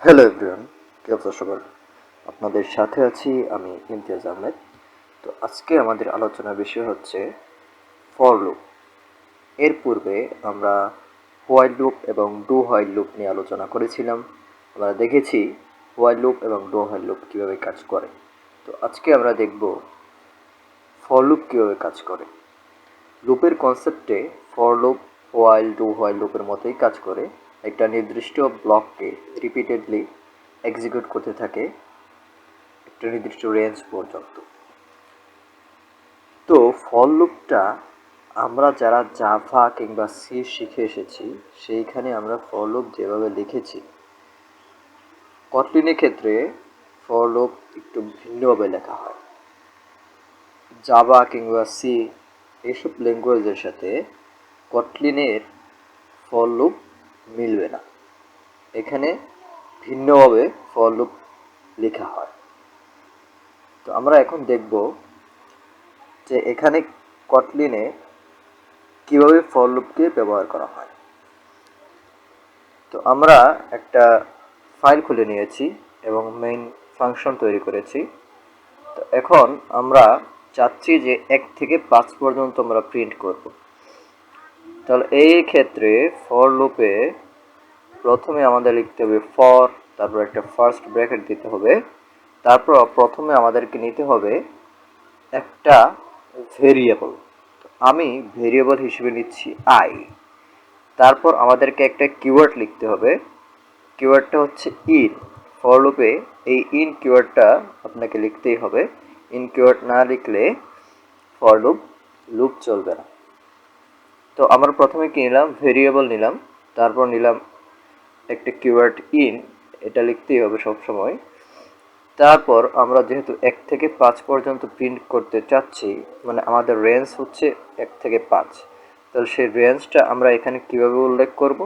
Hello everyone, কি অবস্থা সবার? আপনাদের সাথে আছি আমি ইমতিয়াজ আহমেদ। তো আজকে আমাদের আলোচনার বিষয় হচ্ছে ফর লুপ। এর পূর্বে আমরা হোয়াইল লুপ এবং ডু হোয়াইল লুপ নিয়ে আলোচনা করেছিলাম। আমরা দেখেছি হোয়াইল লুপ এবং ডু হোয়াইল লুপ কীভাবে কাজ করে। তো আজকে আমরা দেখব ফর লুপ কীভাবে কাজ করে। লুপের কনসেপ্টে for loop while do while লুপের মতোই কাজ করে। একটা নির্দিষ্ট ব্লককে রিপিটেডলি এক্সিকিউট করতে থাকে একটা নির্দিষ্ট রেঞ্জ পর্যন্ত। তো ফর লুপটা আমরা যারা জাভা কিংবা সি শিখে এসেছি সেইখানে আমরা ফর লুপ যেভাবে লিখেছি, কটলিনের ক্ষেত্রে ফর লুপ একটু ভিন্নভাবে লেখা হয়। জাভা কিংবা সি এইসব ল্যাঙ্গুয়েজের সাথে কটলিনের ফর লুপ মিলবে না। এখানে ভিন্নভাবে ফর লুপ লেখা হয়। তো আমরা এখন দেখব যে এখানে কটলিনে কীভাবে ফর লুপকে ব্যবহার করা হয়। তো আমরা একটা ফাইল খুলে নিয়েছি এবং মেইন ফাংশন তৈরি করেছি। তো এখন আমরা চাচ্ছি যে 1 থেকে 5 পর্যন্ত আমরা প্রিন্ট করব। তাহলে এই ক্ষেত্রে ফর লুপে প্রথমে আমাদের লিখতে হবে ফর, তারপর একটা ফার্স্ট ব্র্যাকেট দিতে হবে, তারপর প্রথমে আমাদেরকে নিতে হবে একটা ভেরিয়েবল। আমি ভেরিয়েবল হিসেবে নিচ্ছি আই। তারপর আমাদেরকে একটা কিওয়ার্ড লিখতে হবে। কিওয়ার্ডটা হচ্ছে ইন। ফর লুপে এই ইন কিওয়ার্ডটা আপনাকে লিখতেই হবে। ইন কিওয়ার্ড না লিখলে ফর লুপ চলবে না। তো আমরা প্রথমে কি নিলাম, ভেরিয়েবল নিলাম, তারপর নিলাম একটা কিওয়ার্ড ইন, এটা লিখতেই হবে সব সময়। তারপর আমরা যেহেতু 1 থেকে 5 পর্যন্ত প্রিন্ট করতে চাচ্ছি, মানে আমাদের রেঞ্জ হচ্ছে 1 থেকে 5, তাহলে সেই রেঞ্জটা আমরা এখানে কিভাবে উল্লেখ করব?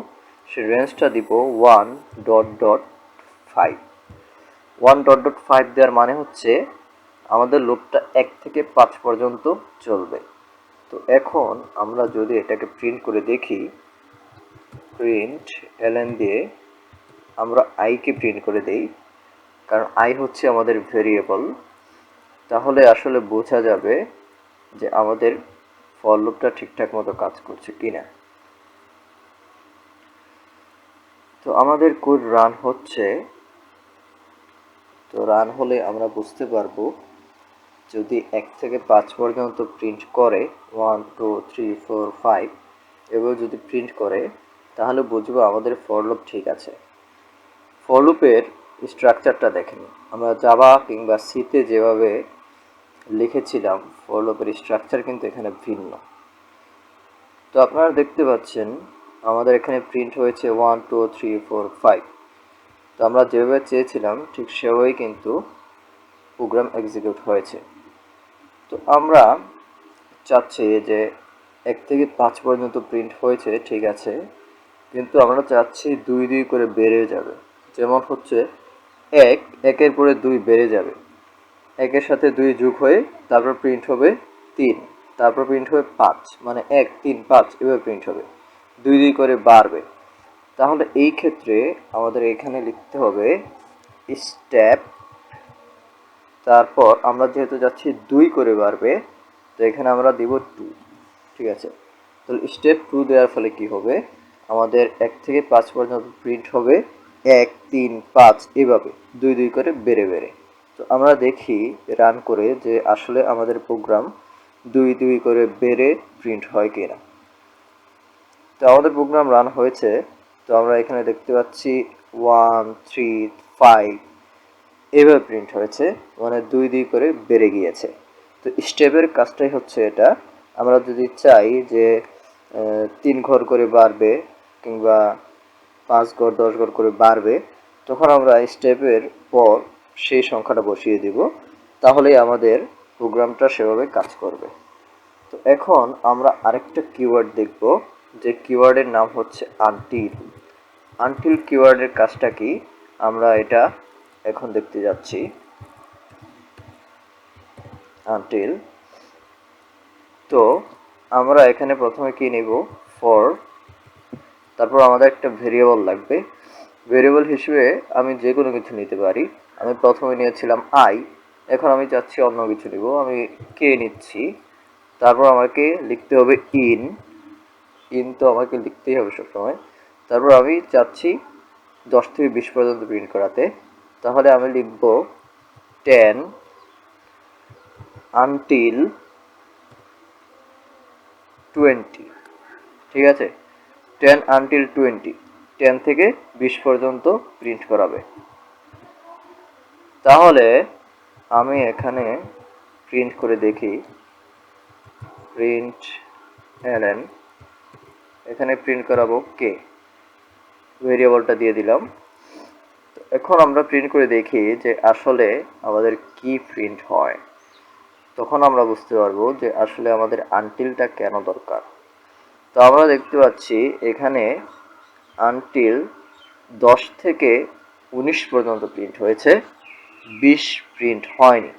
সেই রেঞ্জটা দিব 1.5। 1.5 দেওয়ার মানে হচ্ছে আমাদের লুপটা 1 থেকে 5 পর্যন্ত চলবে। তো এখন আমরা যদি এটাকে প্রিন্ট করে দেখি, প্রিন্ট এলএন দিয়ে আমরা আইকে প্রিন্ট করে দেই, কারণ আই হচ্ছে আমাদের ভেরিয়েবল। তাহলে আসলে বোঝা যাবে যে আমাদের ফর লুপটা ঠিকঠাক মতো কাজ করছে কিনা। তো আমাদের কোড রান হচ্ছে। তো রান হলে আমরা বুঝতে পারবো যদি 1 থেকে 5 পর্যন্ত প্রিন্ট করে, 1 2 3 4 5 এভাবে যদি প্রিন্ট করে, তাহলে বুঝবো আমাদের ফর লুপ ঠিক আছে। ফর লুপের স্ট্রাকচারটা দেখেন, আমরা জাভা কিংবা সিতে যেভাবে লিখেছিলাম ফর লুপের স্ট্রাকচার কিন্তু এখানে ভিন্ন। তো আপনারা দেখতে পাচ্ছেন আমাদের এখানে প্রিন্ট হয়েছে 1 2 3 4 5। তো আমরা যেভাবে চেয়েছিলাম ঠিক সেভাবেই কিন্তু প্রোগ্রাম এক্সিকিউট হয়েছে। তো আমরা চাচ্ছি যে 1 থেকে 5 পর্যন্ত প্রিন্ট হয়েছে ঠিক আছে, কিন্তু আমরা চাচ্ছি 2 2 করে বেড়ে যাবে। যেমন হচ্ছে 1 1-এর পরে 2 বেড়ে যাবে, 1-এর সাথে 2 যোগ হয়ে তারপর প্রিন্ট হবে 3, তারপর প্রিন্ট হবে 5, মানে 1 3 5 এভাবে প্রিন্ট হবে, 2 2 করে বাড়বে। তাহলে এই ক্ষেত্রে আমাদের এখানে লিখতে হবে স্টেপ, তারপর আমরা যেহেতু যাচ্ছি 2 করে বাড়বে, তো এখানে আমরা দিব 2। ঠিক আছে, তাহলে স্টেপ 2 দেওয়ার ফলে কি হবে, আমাদের 1 থেকে 5 পর্যন্ত প্রিন্ট হবে 1 3 5 এভাবে 2 2 করে বেড়ে বেড়ে। তো আমরা দেখি রান করে যে আসলে আমাদের প্রোগ্রাম 2 2 করে বেড়ে প্রিন্ট হয় কিনা। তো আমাদের প্রোগ্রাম রান হয়েছে। তো আমরা এখানে দেখতে পাচ্ছি 1 3 5 এভাবে প্রিন্ট হয়েছে, মানে 2 2 করে বেড়ে গিয়েছে। তো স্টেপের কাজটাই হচ্ছে এটা। আমরা যদি চাই যে 3 ঘর করে বাড়বে কিংবা 5 ঘর 10 ঘর করে বাড়বে, তখন আমরা স্টেপের পর সেই সংখ্যাটা বসিয়ে দিব, তাহলেই আমাদের প্রোগ্রামটা সেভাবে কাজ করবে। তো এখন আমরা আরেকটা কিওয়ার্ড দেখব, যে কিওয়ার্ডের নাম হচ্ছে আনটিল। আনটিল কিওয়ার্ডের কাজটা কি আমরা এটা এখন দেখতে যাচ্ছি। আনটিল, তো আমরা এখানে প্রথমে কি নেব, ফর, তারপর আমাদের একটা ভেরিয়েবল লাগবে। ভেরিয়েবল হিসেবে আমি যে কোনো কিছু নিতে পারি। আমি প্রথমে নিয়েছিলাম আই, এখন আমি চাচ্ছি অন্য কিছু নিব, আমি কে নিচ্ছি। তারপর আমাকে লিখতে হবে ইন, তো আমাকে লিখতেই হবে সবসময়। তারপর আমি চাচ্ছি 10 থেকে 20 পর্যন্ত প্রিন্ট করাতে, তাহলে আমি লিখব 10 আনটিল 20। ঠিক আছে, 10 আনটিল 20, 10 থেকে 20 পর্যন্ত প্রিন্ট করাবে। তাহলে আমি এখানে প্রিন্ট করে দেখি, প্রিন্ট এলএন, এখানে প্রিন্ট করাবো কে, ভেরিয়েবলটা দিয়ে দিলাম। তো এখন আমরা প্রিন্ট করে দেখি যে আসলে আমাদের কি প্রিন্ট হয়, তখন আমরা বুঝতে পারবো যে আসলে আমাদের আনটিলটা কেন দরকার। তো আমরা দেখতে পাচ্ছি এখানে আনটিল 10 থেকে 19 পর্যন্ত প্রিন্ট হয়েছে, 20 প্রিন্ট হয়নি।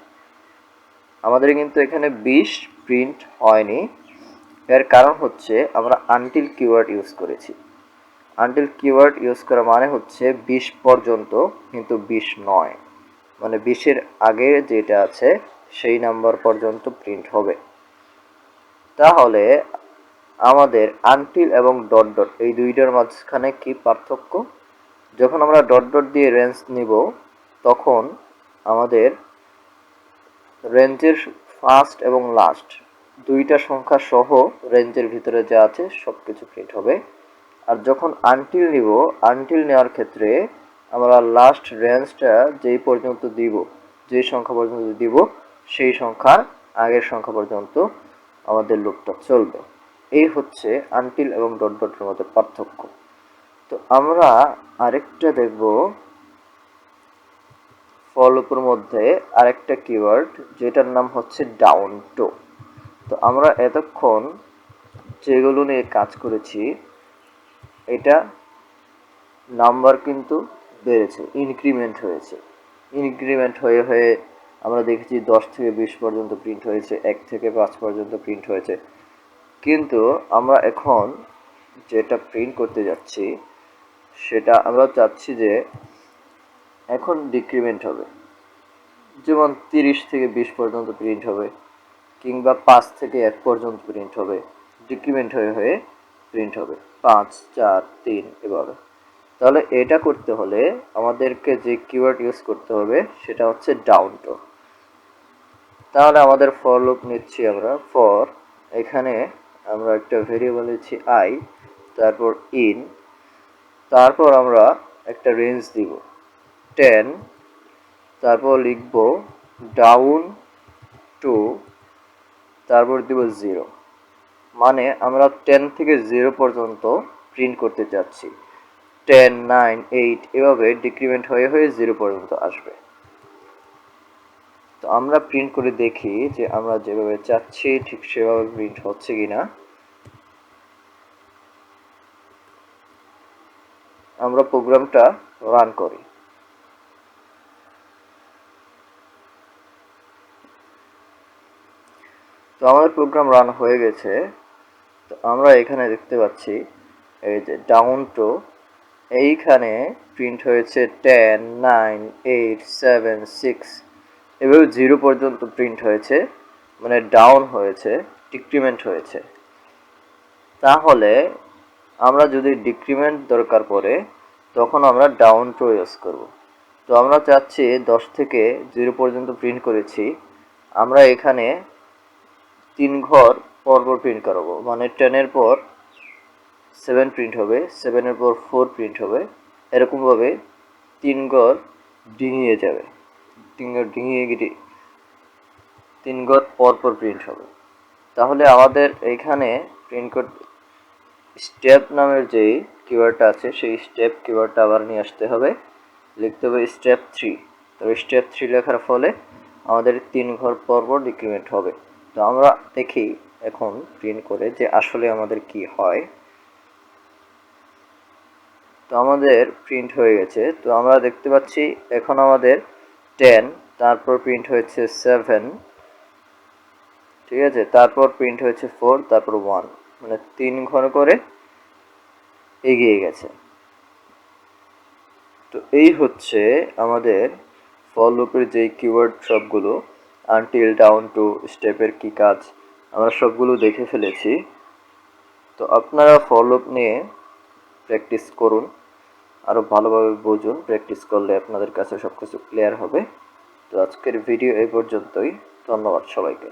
আমাদের কিন্তু এখানে 20 প্রিন্ট হয়নি। এর কারণ হচ্ছে আমরা আনটিল কিওয়ার্ড ইউজ করেছি। আনটিল কিওয়ার্ড ইউজ করা মানে হচ্ছে 20 পর্যন্ত, কিন্তু 20 নয়, মানে 20-এর আগে যেটা আছে সেই নাম্বার পর্যন্ত প্রিন্ট হবে। তাহলে আমাদের আনটিল এবং ডট ডট এই দুইটার মাঝখানে কি পার্থক্য? যখন আমরা ডট ডট দিয়ে রেঞ্জ নিব, তখন আমাদের রেঞ্জের ফার্স্ট এবং লাস্ট দুইটা সংখ্যা সহ রেঞ্জের ভিতরে যা আছে সব কিছু প্রিন্ট হবে। আর যখন আনটিল নিব, আনটিল নেওয়ার ক্ষেত্রে আমরা লাস্ট রেঞ্জটা যেই পর্যন্ত দিব, যেই সংখ্যা পর্যন্ত দিব, সেই সংখ্যার আগের সংখ্যা পর্যন্ত আমাদের লুপটা চলবে। এই হচ্ছে আনটিল এবং ডট ডটের মধ্যে পার্থক্য। তো আমরা আরেকটা দেখব ফর লুপের মধ্যে আরেকটা কিওয়ার্ড, যেটার নাম হচ্ছে ডাউন টু। তো আমরা এতক্ষণ যেগুলো নিয়ে কাজ করেছি, এটা নাম্বার কিন্তু বেড়েছে, ইনক্রিমেন্ট হয়েছে। ইনক্রিমেন্ট হয়ে হয়ে আমরা দেখেছি 10 থেকে 20 পর্যন্ত প্রিন্ট হয়েছে, 1 থেকে 5 পর্যন্ত প্রিন্ট হয়েছে। কিন্তু আমরা এখন যেটা প্রিন্ট করতে যাচ্ছি, সেটা আমরা চাচ্ছি যে এখন ডিক্রিমেন্ট হবে, যেমন 30 থেকে 20 পর্যন্ত প্রিন্ট হবে, কিংবা 5 থেকে 1 পর্যন্ত প্রিন্ট হবে, ডিক্রিমেন্ট হয়ে হয়ে প্রিন্ট হবে 5, 4, 3 এভাবে। তাহলে এটা করতে হলে আমাদেরকে যে কিওয়ার্ড ইউজ করতে হবে সেটা হচ্ছে ডাউন টু। তাহলে আমাদের ফর লুপ নিচ্ছি আমরা, ফর, এখানে আমরা একটা ভেরিয়েবল নিচ্ছি আই, তারপর ইন, তারপর আমরা একটা রেঞ্জ দিব 10, তারপর লিখব ডাউন টু, তারপর দিব 0। মানে আমরা 10 থেকে 0 পর্যন্ত প্রিন্ট করতে চাচ্ছি। 10, 9, 8 এভাবে ডিক্রিমেন্ট হয়ে হয়ে 0 পর্যন্ত আসবে। তো আমরা প্রিন্ট করে দেখি যে আমরা যেভাবে চাচ্ছি ঠিক সেভাবে প্রিন্ট হচ্ছে কিনা। আমরা প্রোগ্রামটা রান করি। তো আমাদের প্রোগ্রাম রান হয়ে গেছে। তো আমরা এখানে দেখতে পাচ্ছি এই যে ডাউন টু, এইখানে প্রিন্ট হয়েছে 10, 9, 8, 7, 6 এভাবে 0 পর্যন্ত প্রিন্ট হয়েছে, মানে ডাউন হয়েছে, ডিক্রিমেন্ট হয়েছে। তাহলে আমরা যদি ডিক্রিমেন্ট দরকার পড়ে, তখন আমরা ডাউন টু ইউজ করব। তো আমরা চাচ্ছি 10 থেকে 0 পর্যন্ত প্রিন্ট করেছি, আমরা এখানে 3 ঘর পরপর প্রিন্ট করাবো, মানে 10-এর পর 7 প্রিন্ট হবে, 7-এর পর 4 প্রিন্ট হবে, এরকমভাবে 3 ঘর ডিঙিয়ে যাবে, 3 ঘর ডিঙিয়ে গিয়ে 3 ঘর পরপর প্রিন্ট হবে। তাহলে আমাদের এইখানে প্রিন্ট করতে স্টেপ নামের যে কিওয়ার্ডটা আছে, সেই স্টেপ কিওয়ার্ডটা আবার নিয়ে আসতে হবে, লিখতে হবে স্টেপ 3। তো স্টেপ 3 লেখার ফলে আমাদের 3 ঘর পরপর ডিক্রিমেন্ট হবে। তো আমরা দেখি এখন প্রিন্ট করে যে আসলে আমাদের কি হয়। তো আমাদের প্রিন্ট হয়ে গেছে। তো আমরা দেখতে পাচ্ছি এখন আমাদের 10, তারপর প্রিন্ট হয়েছে 7, ঠিক আছে, তারপর প্রিন্ট হয়েছে 4, তারপর 1, মানে 3 ঘর করে এগিয়ে গেছে। তো এই হচ্ছে আমাদের ফর লুপের যেই কিওয়ার্ড সবগুলো, আনটিল ডাউন টু স্টেপের কি কাজ আমরা সবগুলো দেখে ফেলেছি। তো আপনারা ফর লুপ নিয়ে প্র্যাকটিস করুন, আরও ভালোভাবে বুঝুন। প্র্যাকটিস করলে আপনাদের কাছে সব কিছু ক্লিয়ার হবে। তো আজকের ভিডিও এই পর্যন্তই। ধন্যবাদ সবাইকে।